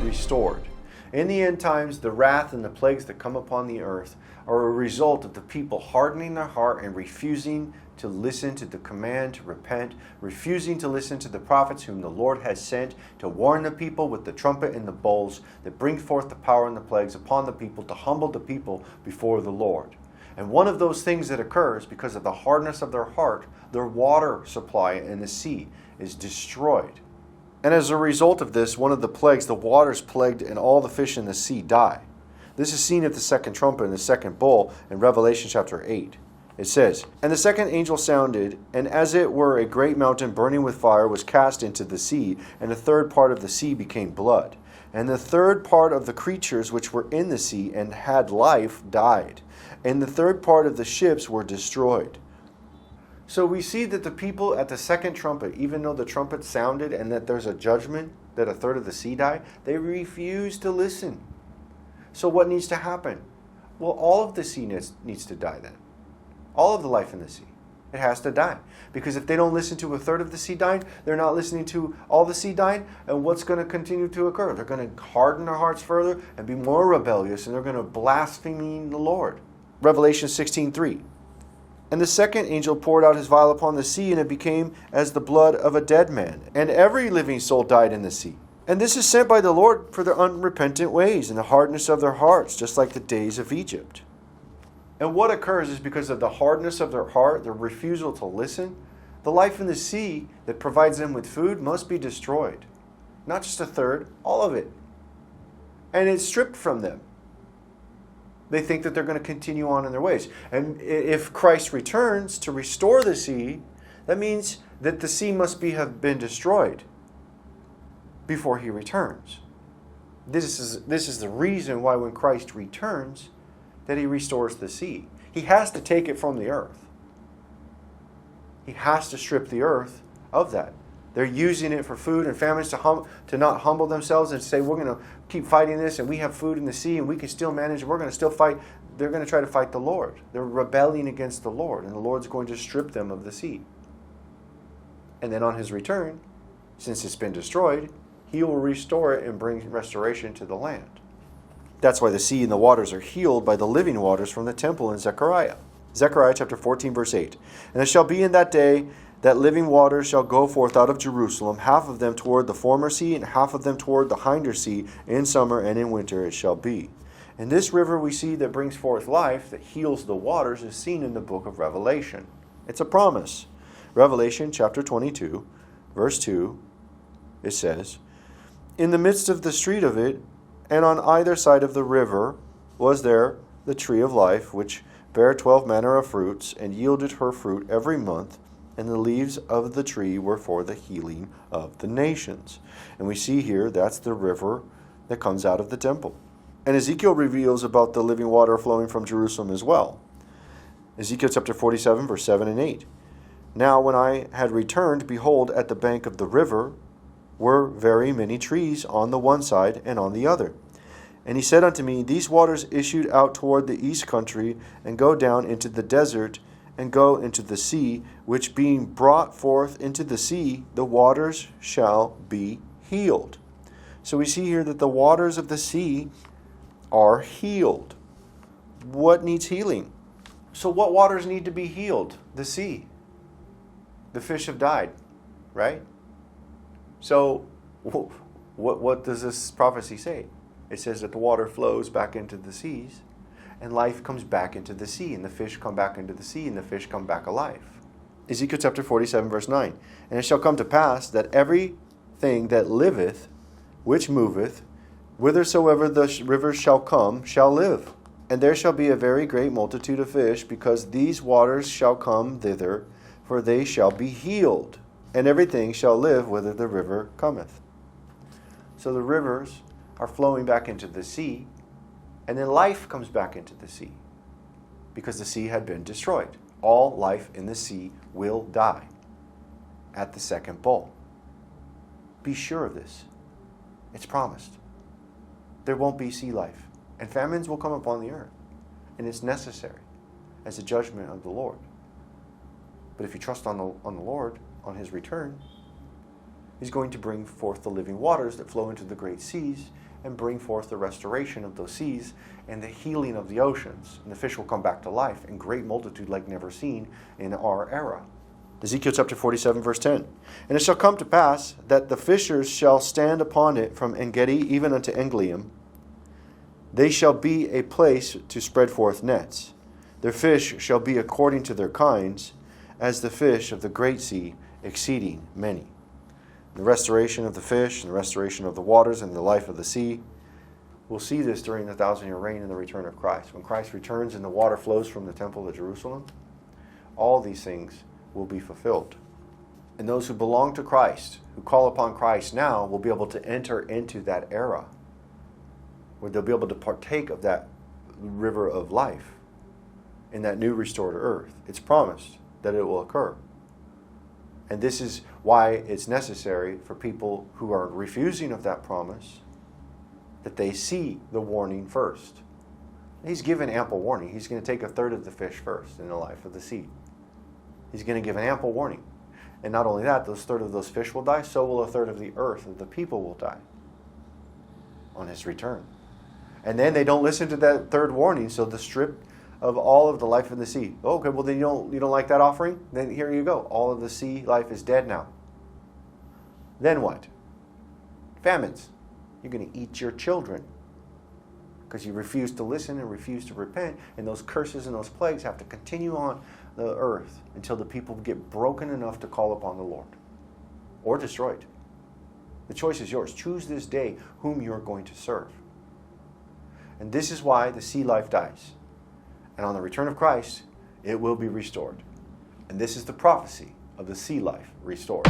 restored. In the end times, the wrath and the plagues that come upon the earth are a result of the people hardening their heart and refusing to listen to the command to repent, refusing to listen to the prophets whom the Lord has sent to warn the people with the trumpet and the bowls that bring forth the power and the plagues upon the people to humble the people before the Lord. And one of those things that occurs because of the hardness of their heart, their water supply in the sea is destroyed. And as a result of this, one of the plagues, the waters plagued and all the fish in the sea die. This is seen at the second trumpet and the second bowl in Revelation chapter 8. It says, "And the second angel sounded, and as it were a great mountain burning with fire was cast into the sea, and a third part of the sea became blood. And the third part of the creatures which were in the sea and had life died. And the third part of the ships were destroyed." So we see that the people at the second trumpet, even though the trumpet sounded and that there's a judgment that a third of the sea die, they refuse to listen. So what needs to happen? Well, all of the sea needs to die then. All of the life in the sea. It has to die. Because if they don't listen to a third of the sea dying, they're not listening to all the sea dying. And what's going to continue to occur? They're going to harden their hearts further and be more rebellious, and they're going to blaspheme the Lord. Revelation 16:3. "And the second angel poured out his vial upon the sea, and it became as the blood of a dead man. And every living soul died in the sea. And this is sent by the Lord for their unrepentant ways and the hardness of their hearts, just like the days of Egypt." And what occurs is because of the hardness of their heart, their refusal to listen, the life in the sea that provides them with food must be destroyed. Not just a third, all of it. And it's stripped from them. They think that they're going to continue on in their ways. And if Christ returns to restore the sea, that means that the sea must have been destroyed before he returns. This is the reason why when Christ returns, that he restores the sea. He has to take it from the earth. He has to strip the earth of that. They're using it for food and famines to not humble themselves and say, we're going to keep fighting this and we have food in the sea and we can still manage it. We're going to still fight. They're going to try to fight the Lord. They're rebelling against the Lord, and the Lord's going to strip them of the sea. And then on his return, since it's been destroyed, he will restore it and bring restoration to the land. That's why the sea and the waters are healed by the living waters from the temple in Zechariah. Zechariah chapter 14, verse 8. "And it shall be in that day that living waters shall go forth out of Jerusalem, half of them toward the former sea, and half of them toward the hinder sea. In summer and in winter it shall be." And this river we see that brings forth life, that heals the waters, is seen in the book of Revelation. It's a promise. Revelation chapter 22, verse 2, it says, "In the midst of the street of it, and on either side of the river, was there the tree of life, which bare 12 manner of fruits, and yielded her fruit every month, and the leaves of the tree were for the healing of the nations." And we see here that's the river that comes out of the temple. And Ezekiel reveals about the living water flowing from Jerusalem as well. Ezekiel chapter 47, verse 7 and 8. "Now when I had returned, behold, at the bank of the river were very many trees on the one side and on the other. And he said unto me, These waters issued out toward the east country, and go down into the desert, and go into the sea, which being brought forth into the sea, the waters shall be healed." So we see here that the waters of the sea are healed. What needs healing? So what waters need to be healed? The sea. The fish have died, right? So what does this prophecy say? It says that the water flows back into the seas, and life comes back into the sea, and the fish come back into the sea, and the fish come back alive. Ezekiel chapter 47, verse 9. "And it shall come to pass that everything that liveth, which moveth, whithersoever the rivers shall come, shall live. And there shall be a very great multitude of fish, because these waters shall come thither, for they shall be healed. And everything shall live whither the river cometh." So the rivers are flowing back into the sea, and then life comes back into the sea, because the sea had been destroyed. All life in the sea will die at the second bowl. Be sure of this. It's promised. There won't be sea life, and famines will come upon the earth, and it's necessary as a judgment of the Lord. But if you trust on the Lord, on his return, He's going to bring forth the living waters that flow into the great seas and bring forth the restoration of those seas and the healing of the oceans. And the fish will come back to life in great multitude like never seen in our era. Ezekiel chapter 47, verse 10. And it shall come to pass that the fishers shall stand upon it from En-gedi even unto Engelium. They shall be a place to spread forth nets. Their fish shall be according to their kinds, as the fish of the great sea, exceeding many. The restoration of the fish and the restoration of the waters and the life of the sea. We'll see this during the 1,000-year reign and the return of Christ. When Christ returns and the water flows from the temple of Jerusalem, all these things will be fulfilled. And those who belong to Christ, who call upon Christ now, will be able to enter into that era where they'll be able to partake of that river of life in that new restored earth. It's promised that it will occur. And this is why it's necessary for people who are refusing of that promise that they see the warning first. He's given ample warning. He's going to take a third of the fish first in the life of the sea. He's going to give an ample warning. And not only that, those third of those fish will die, so will a third of the earth of the people will die on his return. And then they don't listen to that third warning, so the strip of all of the life in the sea. Okay, well then you don't like that offering? Then here you go. All of the sea life is dead now. Then what? Famines. You're going to eat your children because you refuse to listen and refuse to repent, and those curses and those plagues have to continue on the earth until the people get broken enough to call upon the Lord or destroyed. The choice is yours. Choose this day whom you're going to serve. And this is why the sea life dies. And on the return of Christ, it will be restored. And this is the prophecy of the sea life restored.